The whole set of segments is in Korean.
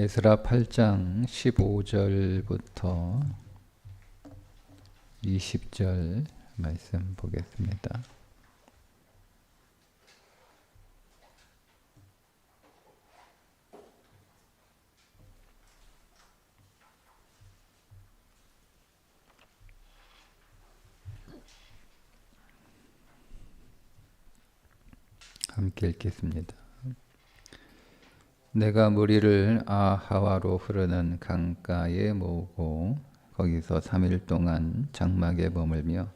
에스라 8장 15절부터 20절 말씀 보겠습니다. 함께 읽겠습니다. 내가 무리를 아하와로 흐르는 강가에 모으고 거기서 3일 동안 장막에 머물며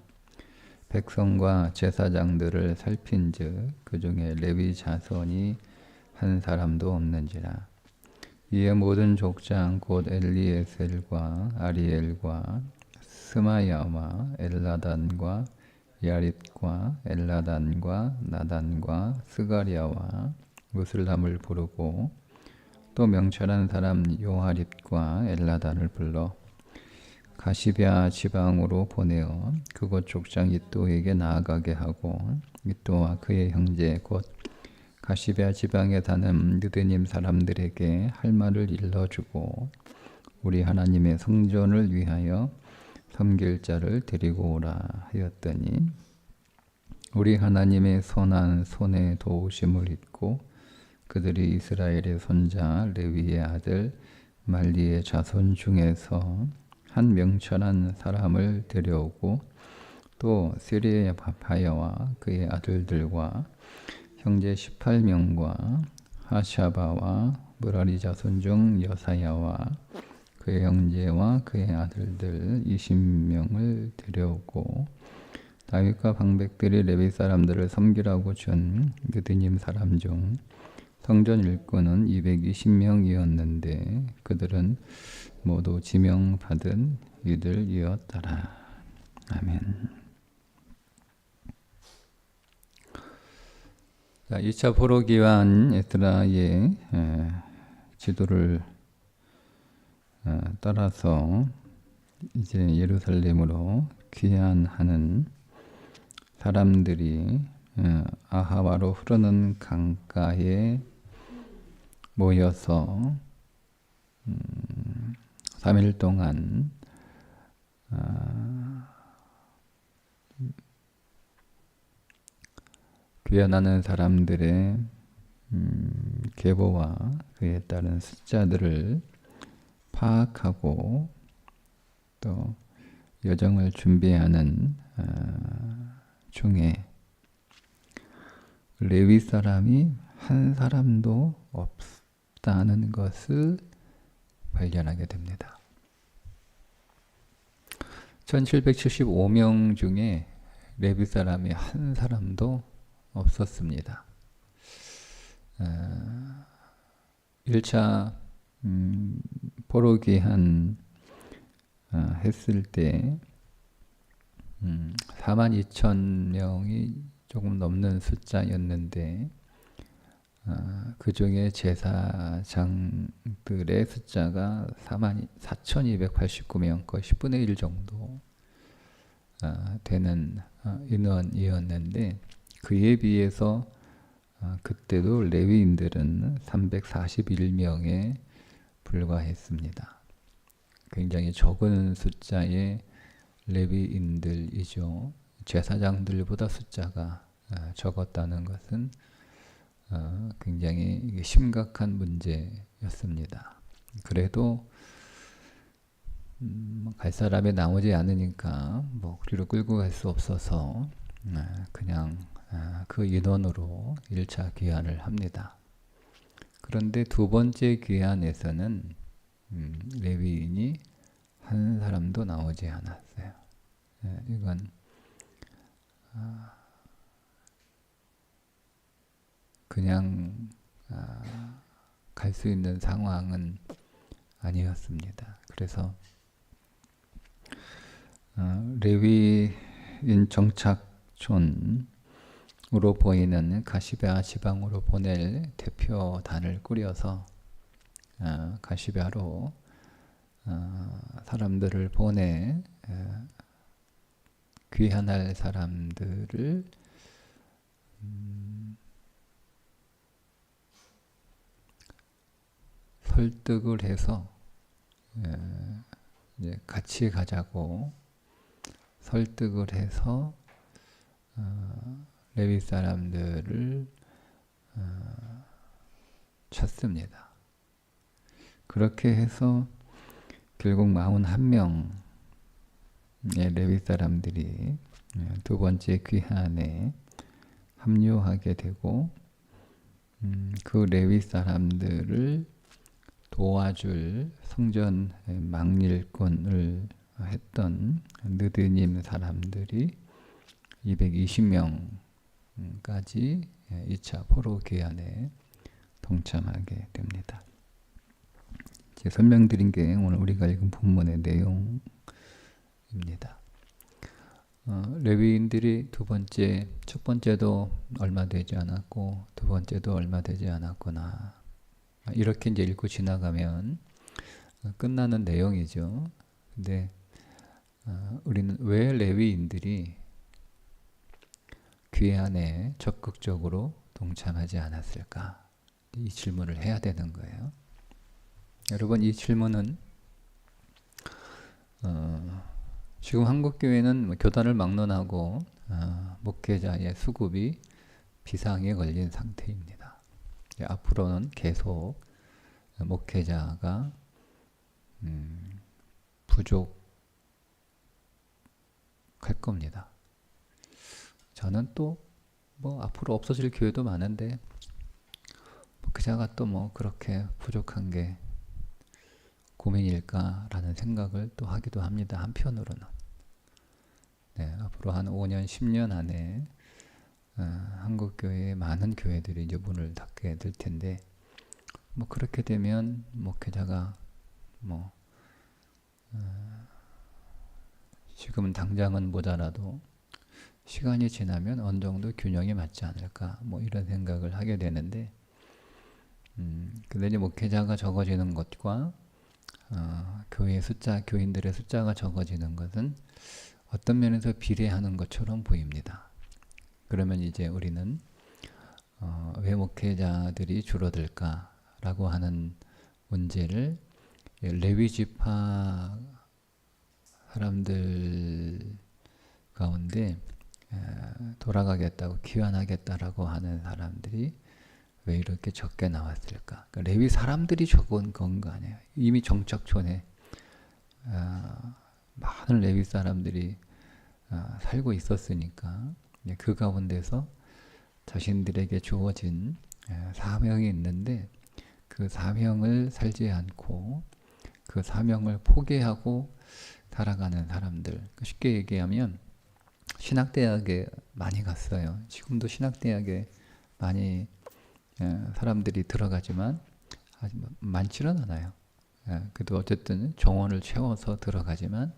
백성과 제사장들을 살핀즉 그 중에 레위 자손이 한 사람도 없는지라. 이에 모든 족장 곧 엘리에셀과 아리엘과 스마야와 엘라단과 야립과 엘라단과 나단과 스가리아와 무슬람을 부르고 또 명철한 사람 요하립과 엘라단을 불러 가시베아 지방으로 보내어 그곳 족장 이또에게 나아가게 하고 이또와 그의 형제 곧 가시베아 지방에 사는 느드님 사람들에게 할 말을 일러주고 우리 하나님의 성전을 위하여 섬길 자를 데리고 오라 하였더니 우리 하나님의 선한 손에 도우심을 잊고 그들이 이스라엘의 손자 레위의 아들 말리의 자손 중에서 한 명철한 사람을 데려오고 또 세리의 바파야와 그의 아들들과 형제 18명과 하샤바와 무라리 자손 중 여사야와 그의 형제와 그의 아들들 20명을 데려오고 다윗과 방백들이 레위 사람들을 섬기라고 준 느드님 사람 중 성전 일꾼은 220명이었는데 그들은 모두 지명받은 이들이었더라. 아멘. 자, 2차 포로기환 에스라의 지도를 따라서 이제 예루살렘으로 귀환하는 사람들이 아하와로 흐르는 강가에 모여서 3일 동안 귀환하는 사람들의 계보와 그에 따른 숫자들을 파악하고 또 여정을 준비하는 중에 레위 사람이 한 사람도 없다는 것을 발견하게 됩니다. 1775명 중에 레위 사람이 한 사람도 없었습니다. 1차 포로기한 했을 때 42,000명이 조금 넘는 숫자였는데 그 중에 제사장들의 숫자가 44,289명, 거의 10분의 1 정도 되는 인원이었는데 그에 비해서 그때도 레위인들은 341명에 불과했습니다. 굉장히 적은 숫자의 레위인들이죠. 제사장들보다 숫자가 적었다는 것은 굉장히 심각한 문제였습니다. 그래도 갈 사람이 나오지 않으니까 뒤로 끌고 갈 수 없어서 그냥 그 인원으로 1차 귀환을 합니다. 그런데 두 번째 귀환에서는 레위인이 한 사람도 나오지 않았어요. 이건 그냥 갈 수 있는 상황은 아니었습니다. 그래서 레위인 정착촌으로 보이는 가시베아 지방으로 보낼 대표단을 꾸려서 가시베아로 사람들을 보내 귀환할 사람들을 설득을 해서 이제 같이 가자고 설득을 해서 레위 사람들을 찾습니다. 그렇게 해서 결국 41명의 레위 사람들이 두 번째 귀환에 합류하게 되고 그 레위 사람들을 도와줄 성전 망릴꾼을 했던 느드님 사람들이 220명까지 2차 포로 귀환에 동참하게 됩니다. 제 설명드린 게 오늘 우리가 읽은 본문의 내용입니다. 레위인들이 첫 번째도 얼마 되지 않았고 두 번째도 얼마 되지 않았구나. 이렇게 이제 읽고 지나가면 끝나는 내용이죠. 근데 우리는 왜 레위인들이 귀환에 적극적으로 동참하지 않았을까? 이 질문을 해야 되는 거예요. 여러분, 이 질문은 지금 한국교회는 교단을 막론하고 목회자의 수급이 비상에 걸린 상태입니다. 앞으로는 계속 목회자가 부족할 겁니다. 저는 또 앞으로 없어질 교회도 많은데 목회자가 또 그렇게 부족한 게 고민일까라는 생각을 또 하기도 합니다. 한편으로는. 앞으로 한 5년, 10년 안에 한국교회의 많은 교회들이 이제 문을 닫게 될 텐데 그렇게 되면 목회자가 지금은 당장은 모자라도 시간이 지나면 어느 정도 균형이 맞지 않을까 이런 생각을 하게 되는데 근데 이제 목회자가 적어지는 것과 교인들의 숫자가 적어지는 것은 어떤 면에서 비례하는 것처럼 보입니다. 그러면 이제 우리는 왜 목회자들이 줄어들까라고 하는 문제를 레위 지파 사람들 가운데 돌아가겠다고 귀환하겠다라고 하는 사람들이 왜 이렇게 적게 나왔을까? 그러니까 레위 사람들이 적은 건 거 아니에요. 이미 정착촌에 많은 레위 사람들이 살고 있었으니까 그 가운데서 자신들에게 주어진 사명이 있는데 그 사명을 살지 않고 그 사명을 포기하고 살아가는 사람들. 쉽게 얘기하면 신학대학에 많이 갔어요. 지금도 신학대학에 많이 사람들이 들어가지만 아직 많지는 않아요. 그래도 어쨌든 정원을 채워서 들어가지만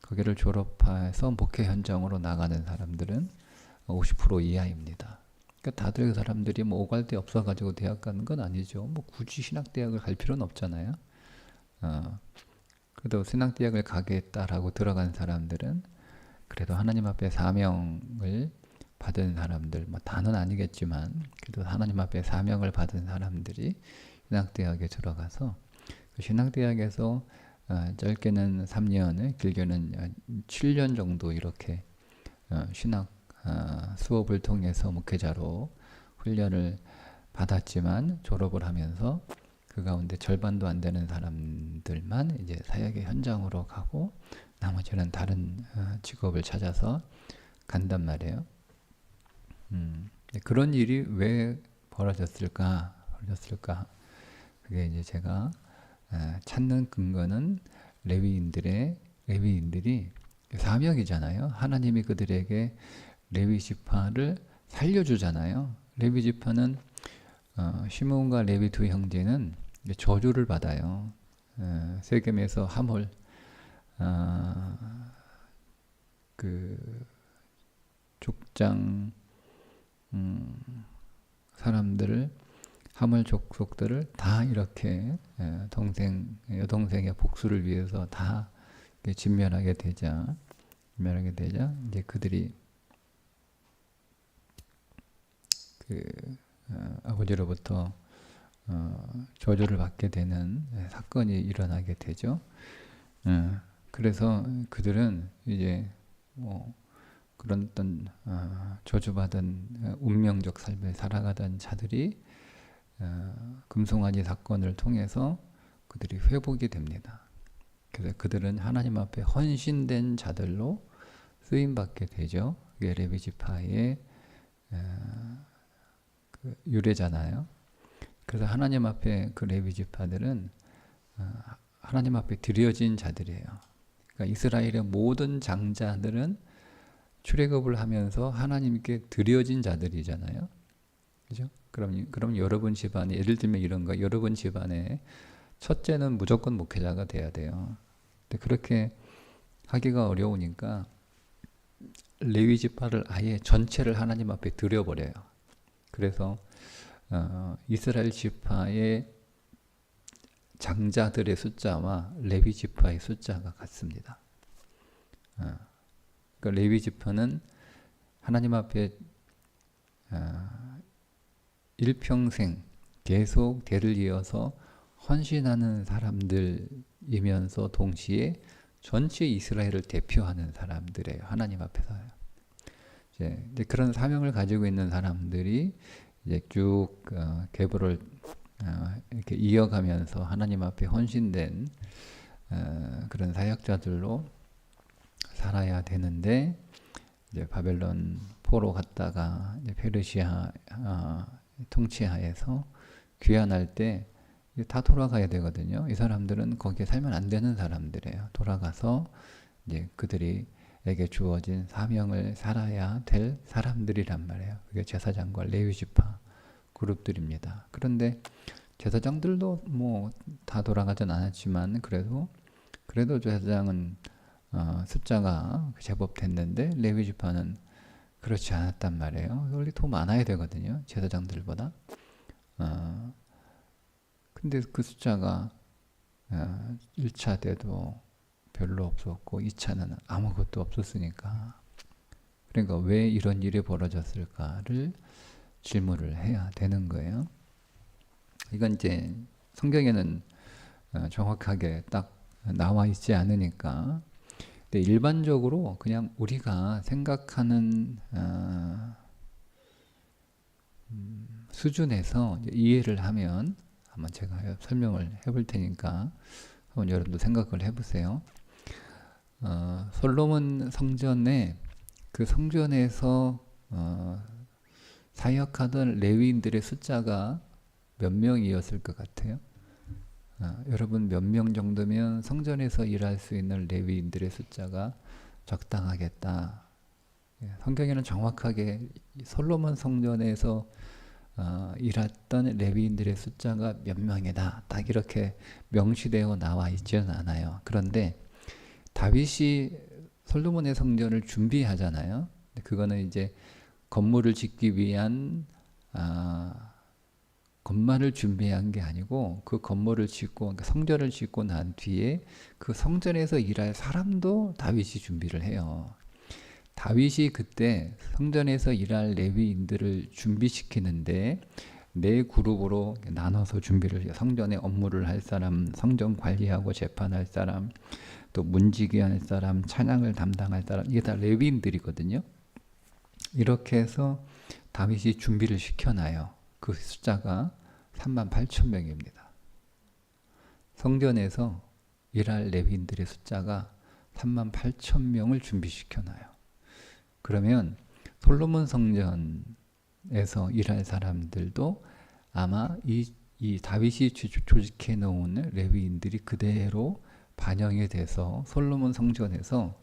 거기를 졸업해서 목회 현장으로 나가는 사람들은 50% 이하입니다. 그러니까 다들 그 사람들이 오갈 데 없어가지고 대학 가는 건 아니죠. 굳이 신학대학을 갈 필요는 없잖아요. 그래도 신학대학을 가겠다라고 들어간 사람들은 그래도 하나님 앞에 사명을 받은 사람들, 다는 아니겠지만 그래도 하나님 앞에 사명을 받은 사람들이 신학대학에 들어가서 그 신학대학에서 짧게는 3년, 길게는 7년 정도 이렇게 신학 수업을 통해서 목회자로 훈련을 받았지만 졸업을 하면서 그 가운데 절반도 안 되는 사람들만 이제 사역의 현장으로 가고 나머지는 다른 직업을 찾아서 간단 말이에요. 그런 일이 왜 벌어졌을까? 그게 이제 제가 찾는 근거는 레위인들이 사명이잖아요. 하나님이 그들에게 레위 지파를 살려주잖아요. 레위 지파는 시므온과 레위 두 형제는 저주를 받아요. 세겜에서 하몰 그 족장 사람들을 하몰 족속들을 다 이렇게 여동생의 복수를 위해서 다 진멸하게 되자 이제 그들이 아버지로부터 저주를 받게 되는 사건이 일어나게 되죠. 그래서 그들은 이제 뭐 그런 어떤 저주받은 운명적 삶을 살아가던 자들이 금송아지 사건을 통해서 그들이 회복이 됩니다. 그래서 그들은 하나님 앞에 헌신된 자들로 쓰임받게 되죠. 그게 레위 지파의 그 유래잖아요. 그래서 하나님 앞에 그 레위 지파들은 하나님 앞에 드려진 자들이에요. 그러니까 이스라엘의 모든 장자들은 출애굽을 하면서 하나님께 드려진 자들이잖아요. 그죠? 그럼 여러분 집안에, 예를 들면 이런 거, 여러분 집안에 첫째는 무조건 목회자가 돼야 돼요. 근데 그렇게 하기가 어려우니까 레위 지파를 아예 전체를 하나님 앞에 드려버려요. 그래서 이스라엘 지파의 장자들의 숫자와 레위 지파의 숫자가 같습니다. 그러니까 레위 지파는 하나님 앞에 일평생 계속 대를 이어서 헌신하는 사람들이면서 동시에 전체 이스라엘을 대표하는 사람들이에요. 하나님 앞에서요. 이제 그런 사명을 가지고 있는 사람들이 이제 쭉 계보를 이렇게 이어가면서 하나님 앞에 헌신된 그런 사역자들로 살아야 되는데, 이제 바벨론 포로 갔다가 이제 페르시아 통치하에서 귀환할 때 다 돌아가야 되거든요. 이 사람들은 거기에 살면 안 되는 사람들이에요. 돌아가서 이제 그들에게 주어진 사명을 살아야 될 사람들이란 말이에요. 그게 제사장과 레위 지파 그룹들입니다. 그런데 제사장들도 뭐 다 돌아가진 않았지만 그래도 제사장은 숫자가 제법 됐는데 레위 지파는 그렇지 않았단 말이에요. 원래 더 많아야 되거든요. 제사장들보다. 근데 그 숫자가 1차 때도 별로 없었고 2차는 아무것도 없었으니까, 그러니까 왜 이런 일이 벌어졌을까를 질문을 해야 되는 거예요. 이건 이제 성경에는 정확하게 딱 나와 있지 않으니까, 근데 일반적으로 그냥 우리가 생각하는 수준에서 이해를 하면, 한번 제가 설명을 해볼 테니까 한번 여러분도 생각을 해보세요. 솔로몬 성전에, 그 성전에서 사역하던 레위인들의 숫자가 몇 명이었을 것 같아요? 여러분 몇 명 정도면 성전에서 일할 수 있는 레위인들의 숫자가 적당하겠다. 성경에는 정확하게 솔로몬 성전에서 일했던 레위인들의 숫자가 몇 명이다, 딱 이렇게 명시되어 나와 있지는 않아요. 그런데 다윗이 솔로몬의 성전을 준비하잖아요. 그거는 이제 건물을 짓기 위한 건물을 준비한 게 아니고, 그 건물을 짓고, 그러니까 성전을 짓고 난 뒤에 그 성전에서 일할 사람도 다윗이 준비를 해요. 다윗이 그때 성전에서 일할 레위인들을 준비시키는데 네 그룹으로 나눠서 준비를 해요. 성전에 업무를 할 사람, 성전 관리하고 재판할 사람, 또 문지기 할 사람, 찬양을 담당할 사람, 이게 다 레위인들이거든요. 이렇게 해서 다윗이 준비를 시켜놔요. 그 숫자가 38,000명입니다. 성전에서 일할 레위인들의 숫자가 38,000명을 준비시켜놔요. 그러면 솔로몬 성전에서 일할 사람들도 아마 이 다윗이 조직해 놓은 레위인들이 그대로 반영이 돼서 솔로몬 성전에서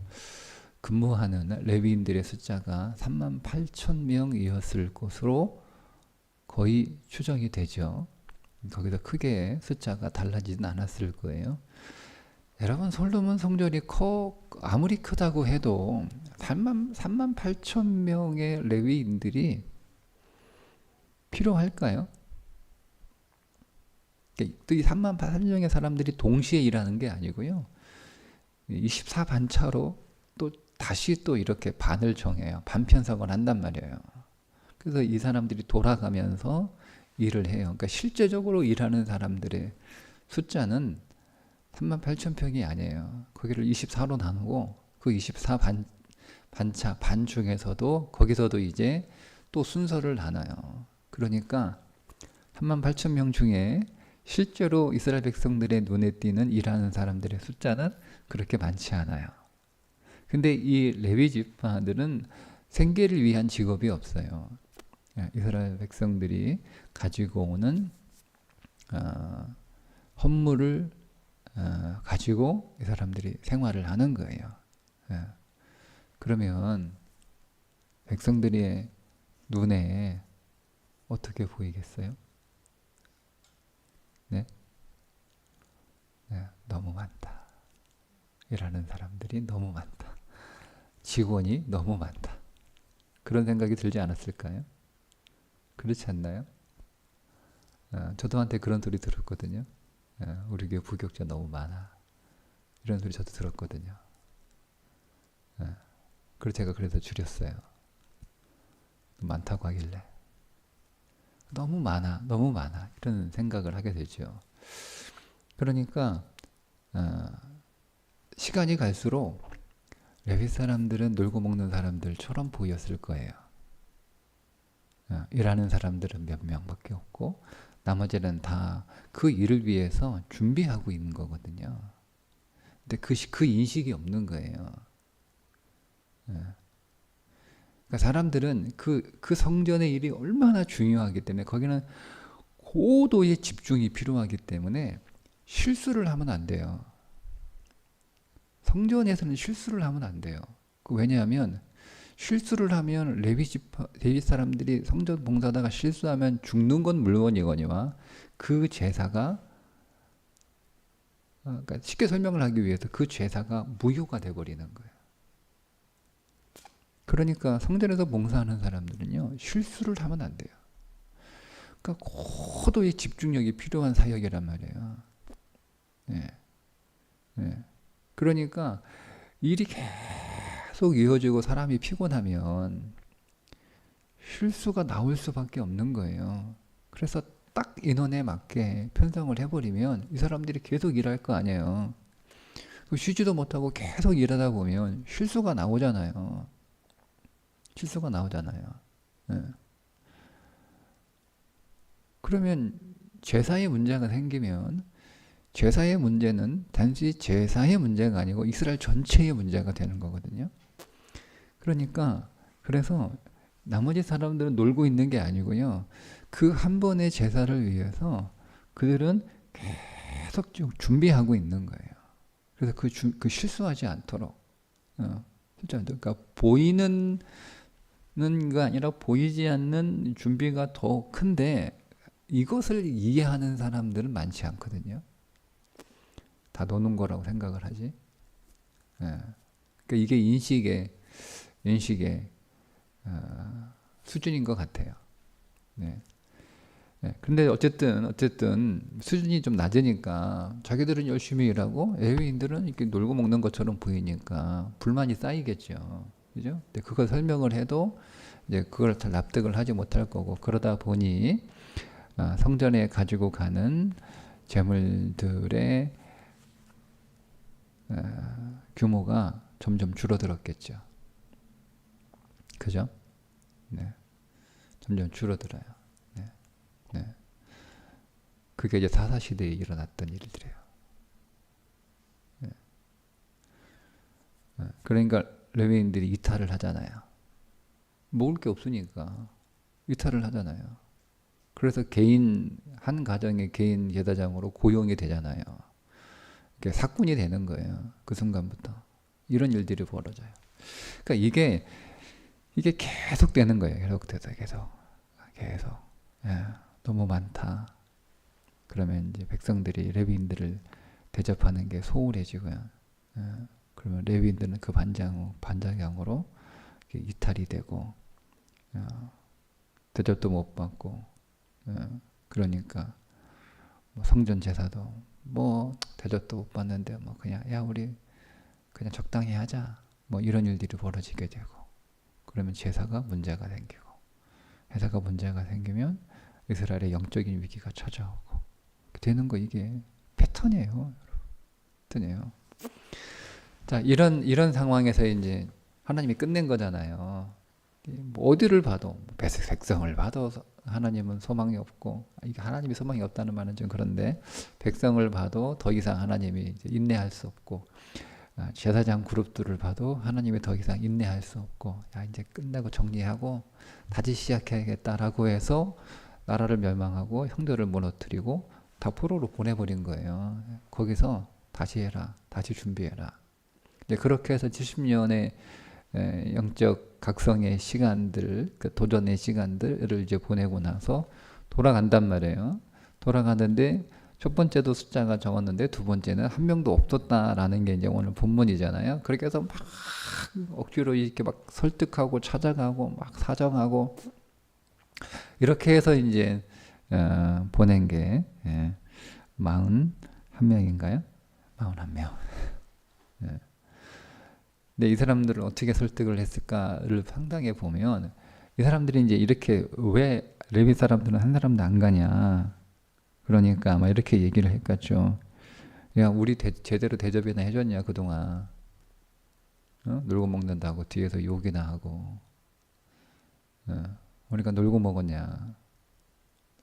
근무하는 레위인들의 숫자가 38,000명이었을 것으로 거의 추정이 되죠. 거기서 크게 숫자가 달라지진 않았을 거예요. 여러분, 솔로몬 성전이 아무리 크다고 해도 38,000명의 레위인들이 필요할까요? 또 이 38,000명의 사람들이 동시에 일하는 게 아니고요. 24반차로 또 다시 또 이렇게 반을 정해요. 반편성을 한단 말이에요. 그래서 이 사람들이 돌아가면서 일을 해요. 그러니까 실제적으로 일하는 사람들의 숫자는 38,000평이 아니에요. 거기를 24로 나누고 그 24 반차 반 중에서도 거기서도 이제 또 순서를 나눠요. 그러니까 38,000명 중에 실제로 이스라엘 백성들의 눈에 띄는 일하는 사람들의 숫자는 그렇게 많지 않아요. 근데 이 레위 지파들은 생계를 위한 직업이 없어요. 이스라엘 백성들이 가지고 오는 헌물을 가지고 이 사람들이 생활을 하는 거예요. 그러면 백성들의 눈에 어떻게 보이겠어요? 네? 너무 많다. 일하는 사람들이 너무 많다. 직원이 너무 많다. 그런 생각이 들지 않았을까요? 그렇지 않나요? 저도 한테 그런 소리 들었거든요. 우리 교회 부교육자 너무 많아. 이런 소리 저도 들었거든요. 그래서 제가 그래서 줄였어요. 많다고 하길래. 너무 많아, 너무 많아. 이런 생각을 하게 되죠. 그러니까 시간이 갈수록 레위 사람들은 놀고 먹는 사람들처럼 보였을 거예요. 일하는 사람들은 몇 명밖에 없고 나머지는 다 그 일을 위해서 준비하고 있는 거거든요. 근데 그 인식이 없는 거예요. 그러니까 사람들은 그 성전의 일이 얼마나 중요하기 때문에 거기는 고도의 집중이 필요하기 때문에 실수를 하면 안 돼요. 성전에서는 실수를 하면 안 돼요. 왜냐하면 실수를 하면 레위 사람들이 성전 봉사다가 실수하면 죽는 건 물론이거니와 그 제사가 그러니까 쉽게 설명을 하기 위해서 그 제사가 무효가 돼버리는 거예요. 그러니까 성전에서 봉사하는 사람들은요 실수를 하면 안 돼요. 그러니까 고도의 집중력이 필요한 사역이란 말이에요. 네. 네. 그러니까 일이 계속 이어지고 사람이 피곤하면 실수가 나올 수밖에 없는 거예요. 그래서 딱 인원에 맞게 편성을 해버리면 이 사람들이 계속 일할 거 아니에요. 쉬지도 못하고 계속 일하다 보면 실수가 나오잖아요. 실수가 나오잖아요. 네. 그러면 제사의 문제가 생기면 제사의 문제는 단지 제사의 문제가 아니고 이스라엘 전체의 문제가 되는 거거든요. 그러니까 그래서 나머지 사람들은 놀고 있는 게 아니고요. 그 한 번의 제사를 위해서 그들은 계속 준비하고 있는 거예요. 그래서 그 실수하지 않도록. 그러니까 보이는 가 아니라 보이지 않는 준비가 더 큰데 이것을 이해하는 사람들은 많지 않거든요. 다 노는 거라고 생각을 하지. 그러니까 이게 인식의 수준인 것 같아요. 네. 근데 어쨌든 수준이 좀 낮으니까 자기들은 열심히 일하고 레위인들은 이렇게 놀고 먹는 것처럼 보이니까 불만이 쌓이겠죠. 그죠? 근데 그걸 설명을 해도 이제 그걸 잘 납득을 하지 못할 거고 그러다 보니 성전에 가지고 가는 재물들의 규모가 점점 줄어들었겠죠. 그죠? 네. 점점 줄어들어요. 네. 네. 그게 이제 사사시대에 일어났던 일들이에요. 네. 그러니까 레위인들이 이탈을 하잖아요. 먹을 게 없으니까 이탈을 하잖아요. 그래서 한 가정의 개인 제사장으로 고용이 되잖아요. 사꾼이 되는 거예요. 그 순간부터. 이런 일들이 벌어져요. 그러니까 이게 계속 되는 거예요. 계속. 너무 많다. 그러면 이제 백성들이 레위인들을 대접하는 게 소홀해지고요. 그러면 레위인들은 그 반작용으로 이탈이 되고 대접도 못 받고 그러니까 성전 제사도 대접도 못 받는데 그냥 우리 그냥 적당히 하자 이런 일들이 벌어지게 되고 그러면 제사가 문제가 생기고 제사가 문제가 생기면 이스라엘의 영적인 위기가 찾아오고 되는 거 이게 패턴이에요. 패턴이에요. 자, 이런 상황에서 이제 하나님이 끝낸 거잖아요. 뭐 어디를 봐도 백성을 봐도 하나님은 소망이 없고, 이게 하나님이 소망이 없다는 말은 좀 그런데 백성을 봐도 더 이상 하나님이 이제 인내할 수 없고, 제사장 그룹들을 봐도 하나님이 더 이상 인내할 수 없고, 야 이제 끝내고 정리하고 다시 시작해야겠다라고 해서 나라를 멸망하고 형제를 무너뜨리고 다 포로로 보내버린 거예요. 거기서 다시 해라, 다시 준비해라. 이제 그렇게 해서 70년의 영적 각성의 시간들, 그 도전의 시간들을 이제 보내고 나서 돌아간단 말이에요. 돌아가는데 첫 번째도 숫자가 적었는데 두 번째는 한 명도 없었다라는 게 이제 오늘 본문이잖아요. 그렇게 해서 막 억지로 이렇게 막 설득하고 찾아가고 막 사정하고 이렇게 해서 이제 보낸 게 41명인가요? 41명. 근데 이 사람들을 어떻게 설득을 했을까를 상당히 보면 이 사람들이 이제 이렇게 왜 레위 사람들은 한 사람도 안 가냐, 그러니까 아마 이렇게 얘기를 했겠죠. 야 우리 제대로 대접이나 해줬냐 그동안, 놀고 먹는다고 뒤에서 욕이나 하고, 우리가 놀고 먹었냐,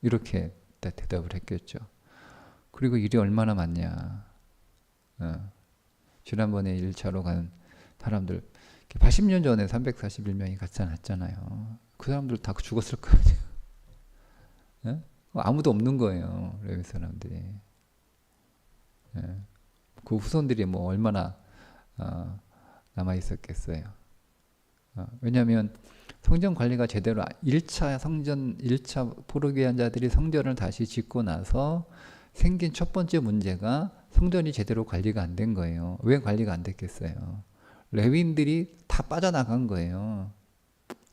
이렇게 대답을 했겠죠. 그리고 일이 얼마나 많냐. 지난번에 1차로 간 사람들 80년 전에 341명이 같이 났잖아요. 그 사람들 다 죽었을 거 아니에요. 아무도 없는 거예요. 레위 사람들이. 그 후손들이 뭐 얼마나 남아 있었겠어요. 왜냐하면 성전 관리가 제대로 1차 성전 1차 포로기한 자들이 성전을 다시 짓고 나서 생긴 첫 번째 문제가 성전이 제대로 관리가 안 된 거예요. 왜 관리가 안 됐겠어요? 레위인들이 다 빠져나간 거예요.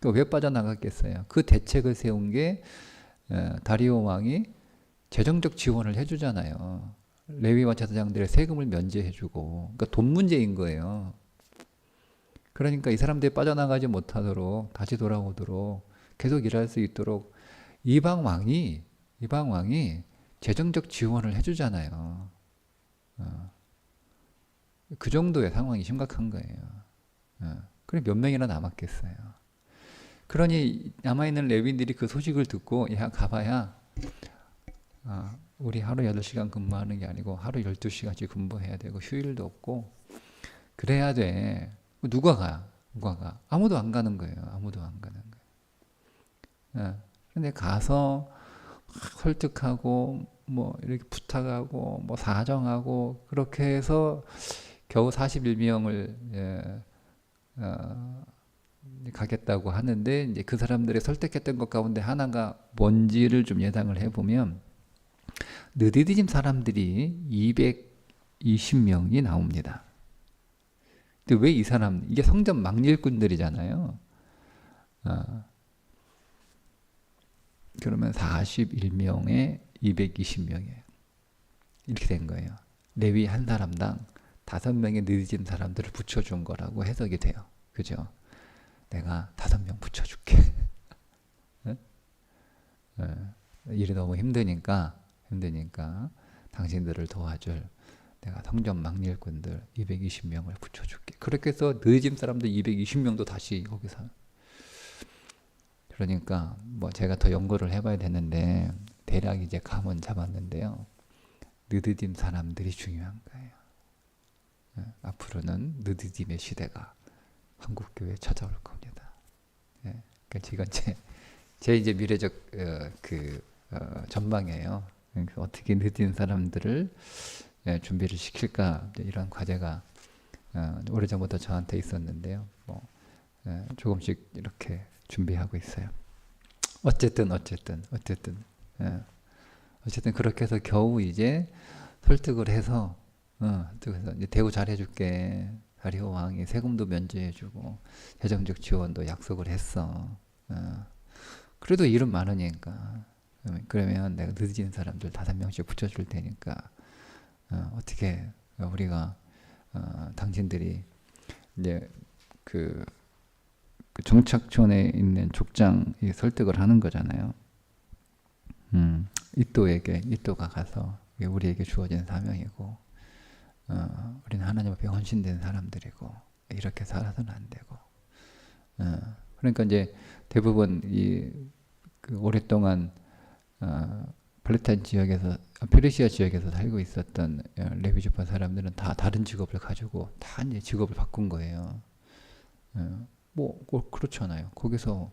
왜 빠져나갔겠어요? 그 대책을 세운 게 다리오 왕이 재정적 지원을 해주잖아요. 레위와 제사장들의 세금을 면제해주고, 그러니까 돈 문제인 거예요. 그러니까 이 사람들이 빠져나가지 못하도록 다시 돌아오도록 계속 일할 수 있도록 이방 왕이 재정적 지원을 해주잖아요. 그 정도의 상황이 심각한 거예요. 그래 몇 명이나 남았겠어요. 그러니 남아있는 레위인들이 그 소식을 듣고, 야 가봐야 우리 하루 8시간 근무하는 게 아니고 하루 12시간씩 근무해야 되고 휴일도 없고 그래야 돼. 누가 가? 아무도 안 가는 거예요. 아무도 안 가는 거예요. 그런데 가서 설득하고 뭐 이렇게 부탁하고 뭐 사정하고 그렇게 해서 겨우 41명을 가겠다고 하는데, 이제 그 사람들이 설득했던 것 가운데 하나가 뭔지를 좀 예상을 해보면 느디딤 사람들이 220명이 나옵니다. 근데 왜 이 사람, 이게 성전 망일꾼들이잖아요. 그러면 41명에 220명이에요. 이렇게 된 거예요. 레위 한 사람당 5명의 느디딤 사람들을 붙여준 거라고 해석이 돼요. 그죠? 내가 5명 붙여줄게. 일이 너무 힘드니까 당신들을 도와줄 내가 성전 망일꾼들 220명을 붙여줄게. 그렇게 해서 느디딤 사람들 220명도 다시 거기서. 그러니까 뭐 제가 더 연구를 해봐야 되는데 대략 이제 감은 잡았는데요. 느디딤 사람들이 중요한 거예요. 앞으로는 느디딤의 시대가 한국교회에 찾아올 겁니다. 그러니까 이건 제 이제 미래적 전망이에요. 그러니까 어떻게 느디딤 사람들을 준비를 시킬까, 이런 과제가 오래전부터 저한테 있었는데요. 뭐 조금씩 이렇게 준비하고 있어요. 어쨌든 그렇게 해서 겨우 이제 설득을 해서 이제 대우 잘해줄게. 다리오 왕이 세금도 면제해주고 재정적 지원도 약속을 했어. 그래도 일은 많으니까. 그러면 내가 늦은 사람들 5명씩 붙여줄 테니까 어떻게 우리가 당신들이 이제 그 정착촌에 있는 족장이 설득을 하는 거잖아요. 이또가 가서 이게 우리에게 주어진 사명이고, 우리는 하나님 앞에 헌신된 사람들이고, 이렇게 살아서는 안 되고, 그러니까 이제 대부분 그 오랫동안 팔레타인 지역에서, 페르시아 지역에서 살고 있었던 레위 지파 사람들은 다 다른 직업을 가지고 다 이제 직업을 바꾼 거예요. 뭐 꼭 그렇잖아요. 거기서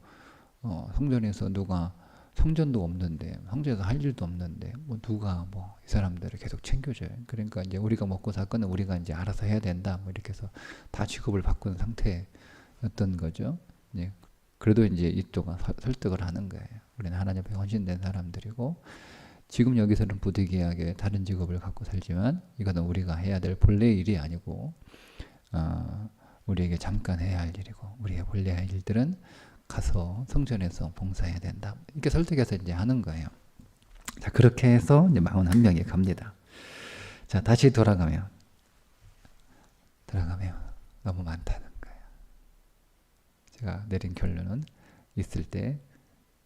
성전에서 누가 성전도 없는데, 성전에서 할 일도 없는데, 뭐 누가 뭐 이 사람들을 계속 챙겨줘요. 그러니까 이제 우리가 먹고 살 거는 우리가 이제 알아서 해야 된다. 뭐 이렇게 해서 다 직업을 바꾼 상태였던 거죠. 예. 그래도 이제 이또가 설득을 하는 거예요. 우리는 하나님 앞에 헌신된 사람들이고, 지금 여기서는 부득이하게 다른 직업을 갖고 살지만 이거는 우리가 해야 될 본래의 일이 아니고, 우리에게 잠깐 해야 할 일이고, 우리의 본래 할 일들은 가서 성전에서 봉사해야 된다. 이렇게 설득해서 이제 하는 거예요. 자, 그렇게 해서 이제 41명이 갑니다. 자, 다시 돌아가면 너무 많다는 거예요. 제가 내린 결론은 있을 때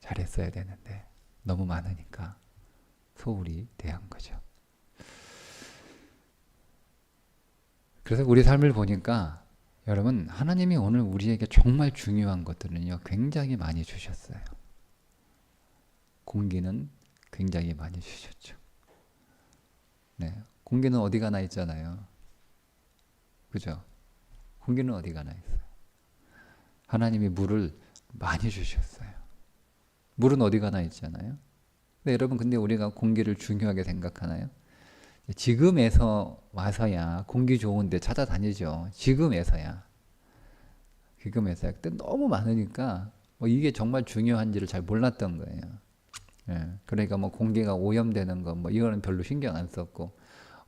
잘했어야 되는데 너무 많으니까 소홀히 대한 거죠. 그래서 우리 삶을 보니까 여러분, 하나님이 오늘 우리에게 정말 중요한 것들은요, 굉장히 많이 주셨어요. 공기는 굉장히 많이 주셨죠. 네, 공기는 어디 가나 있잖아요. 그죠? 공기는 어디 가나 있어요. 하나님이 물을 많이 주셨어요. 물은 어디 가나 있잖아요. 근데 여러분, 근데 우리가 공기를 중요하게 생각하나요? 지금에서 와서야 공기 좋은데 찾아다니죠. 지금에서야. 근데 너무 많으니까 뭐 이게 정말 중요한지를 잘 몰랐던 거예요. 예. 그러니까 뭐 공기가 오염되는 거, 뭐 이거는 별로 신경 안 썼고,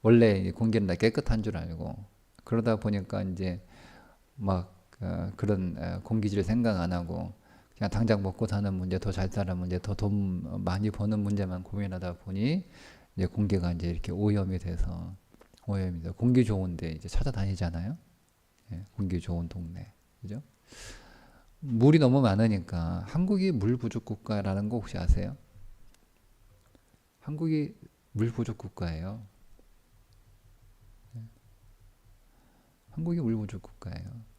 원래 공기는 다 깨끗한 줄 알고, 그러다 보니까 이제 막 그런 공기질 생각 안 하고, 그냥 당장 먹고 사는 문제, 더 잘 사는 문제, 더 돈 많이 버는 문제만 고민하다 보니 이제 공기가 이제 이렇게 오염이 돼서 공기 좋은데 이제 찾아다니잖아요. 예, 공기 좋은 동네, 그죠? 물이 너무 많으니까 한국이 물 부족 국가라는 거 혹시 아세요? 한국이 물 부족 국가예요. 한국이 물 부족 국가예요.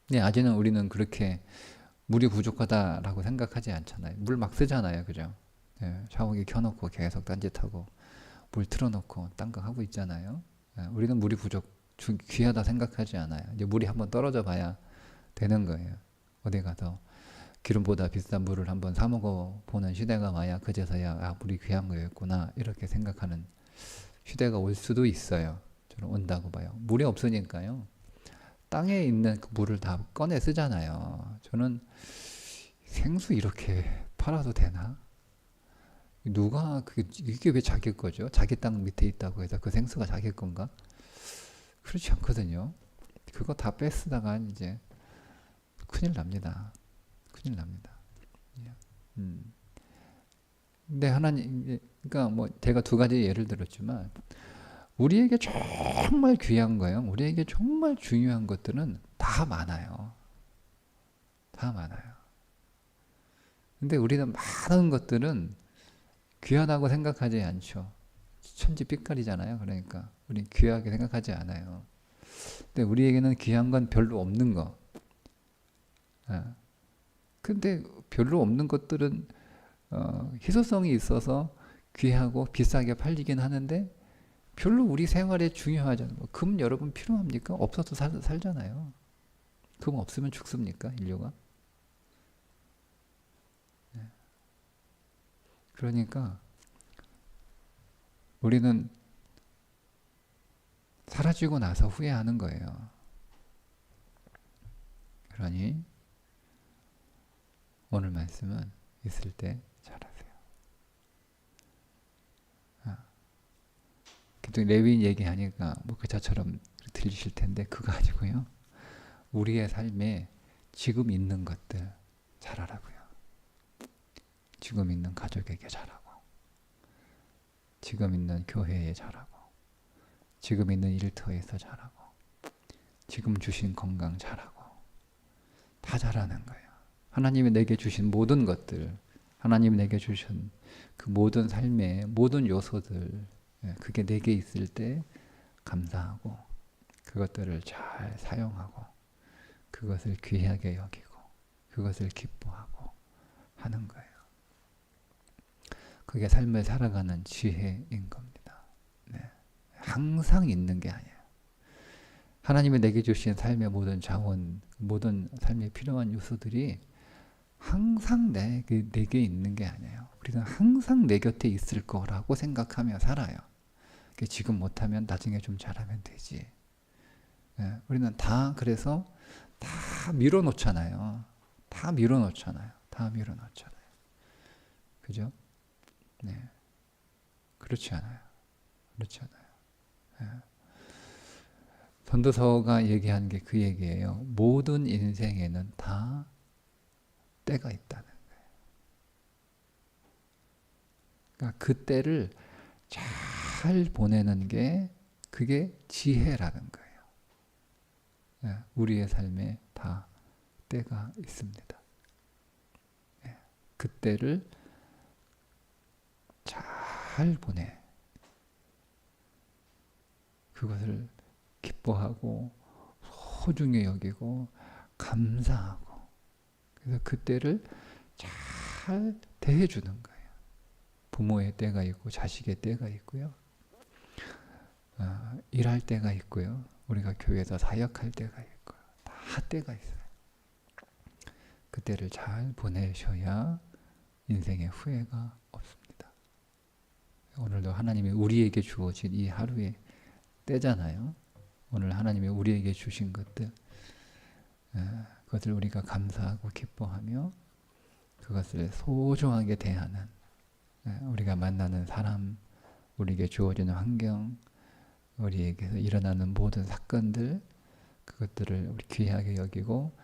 네, 아직은 우리는 그렇게 물이 부족하다라고 생각하지 않잖아요. 물 막 쓰잖아요, 그죠? 네, 샤워기 켜놓고 계속 딴짓하고 물 틀어놓고 딴 거 하고 있잖아요. 네, 우리는 물이 귀하다 생각하지 않아요. 이제 물이 한번 떨어져 봐야 되는 거예요. 어디 가서 기름보다 비싼 물을 한번 사 먹어 보는 시대가 와야 그제서야 물이 귀한 거였구나 이렇게 생각하는 시대가 올 수도 있어요. 저는 온다고 봐요. 물이 없으니까요. 땅에 있는 그 물을 다 꺼내 쓰잖아요. 저는 생수 이렇게 팔아도 되나? 누가 이게 왜 자기 거죠? 자기 땅 밑에 있다고 해서 그 생수가 자기 건가? 그렇지 않거든요. 그거 다 뺏으다가 이제 큰일 납니다. 큰일 납니다. 근데 하나님, 그러니까 뭐 제가 두 가지 예를 들었지만 우리에게 정말 귀한 거예요. 우리에게 정말 중요한 것들은 다 많아요. 다 많아요. 근데 우리는 많은 것들은 귀하다고 생각하지 않죠. 천지빛깔이잖아요. 그러니까 우리 귀하게 생각하지 않아요. 근데 우리에게는 귀한 건 별로 없는 거. 근데 별로 없는 것들은 희소성이 있어서 귀하고 비싸게 팔리긴 하는데 별로 우리 생활에 중요하지 않은 거. 금 여러분 필요합니까? 없어도 살잖아요. 금 없으면 죽습니까? 인류가? 그러니까 우리는 사라지고 나서 후회하는 거예요. 그러니 오늘 말씀은 있을 때 잘하세요. 레위인 얘기하니까 뭐 그자처럼 들리실 텐데 그거 아니고요. 우리의 삶에 지금 있는 것들 잘하라고요. 지금 있는 가족에게 잘하고, 지금 있는 교회에 잘하고, 지금 있는 일터에서 잘하고, 지금 주신 건강 잘하고, 다 잘하는 거예요. 하나님이 내게 주신 모든 것들 하나님이 내게 주신 그 모든 삶의 모든 요소들, 그게 내게 있을 때 감사하고 그것들을 잘 사용하고 그것을 귀하게 여기고 그것을 기뻐하고 하는 거예요. 그게 삶을 살아가는 지혜인 겁니다. 네. 항상 있는 게 아니에요. 하나님이 내게 주신 삶의 모든 자원, 모든 삶에 필요한 요소들이 항상 내게 있는 게 아니에요. 우리는 항상 내 곁에 있을 거라고 생각하며 살아요. 지금 못하면 나중에 좀 잘하면 되지. 우리는 다 그래서 다 밀어놓잖아요. 다 밀어놓잖아요. 그죠? 네. 그렇지 않아요. 전도서가 얘기한 게 그 얘기예요. 모든 인생에는 다 때가 있다는 거예요. 그러니까 그 때를 잘 보내는 게 그게 지혜라는 거예요. 우리의 삶에 다 때가 있습니다. 그 때를 잘 보내. 그것을 기뻐하고 소중히 여기고 감사하고 그래서 그 때를 잘 대해주는 거예요. 부모의 때가 있고 자식의 때가 있고요. 일할 때가 있고요. 우리가 교회에서 사역할 때가 있고요. 다 때가 있어요. 그 때를 잘 보내셔야 인생에 후회가 없습니다. 오늘도 하나님이 우리에게 주어진 이 하루의 때잖아요. 오늘 하나님이 우리에게 주신 것들, 그것을 우리가 감사하고 기뻐하며 그것을 소중하게 대하는, 우리가 만나는 사람, 우리에게 주어지는 환경, 우리에게서 일어나는 모든 사건들, 그것들을 우리 귀하게 여기고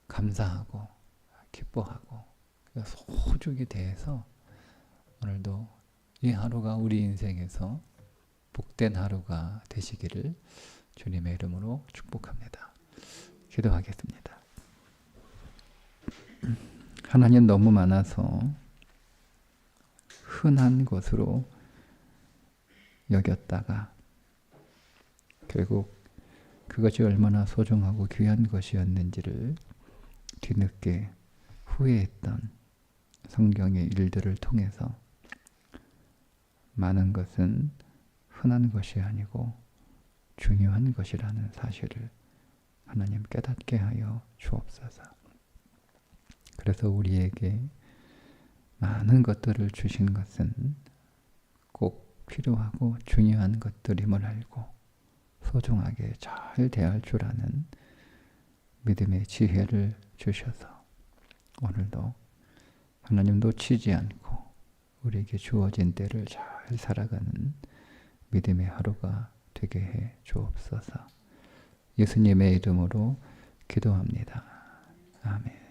감사하고 기뻐하고 소중히 대해서 오늘도 이 하루가 우리 인생에서 복된 하루가 되시기를 주님의 이름으로 축복합니다. 기도하겠습니다. 하나님 너무 많아서 흔한 것으로 여겼다가 결국 그것이 얼마나 소중하고 귀한 것이었는지를 뒤늦게 후회했던 성경의 일들을 통해서 많은 것은 흔한 것이 아니고 중요한 것이라는 사실을 하나님 깨닫게 하여 주옵소서. 그래서 우리에게 많은 것들을 주신 것은 꼭 필요하고 중요한 것들임을 알고 소중하게 잘 대할 줄 아는 믿음의 지혜를 주셔서 오늘도 하나님 놓치지 않고 우리에게 주어진 때를 잘 살아가는 믿음의 하루가 되게 해 주옵소서. 예수님의 이름으로 기도합니다. 아멘.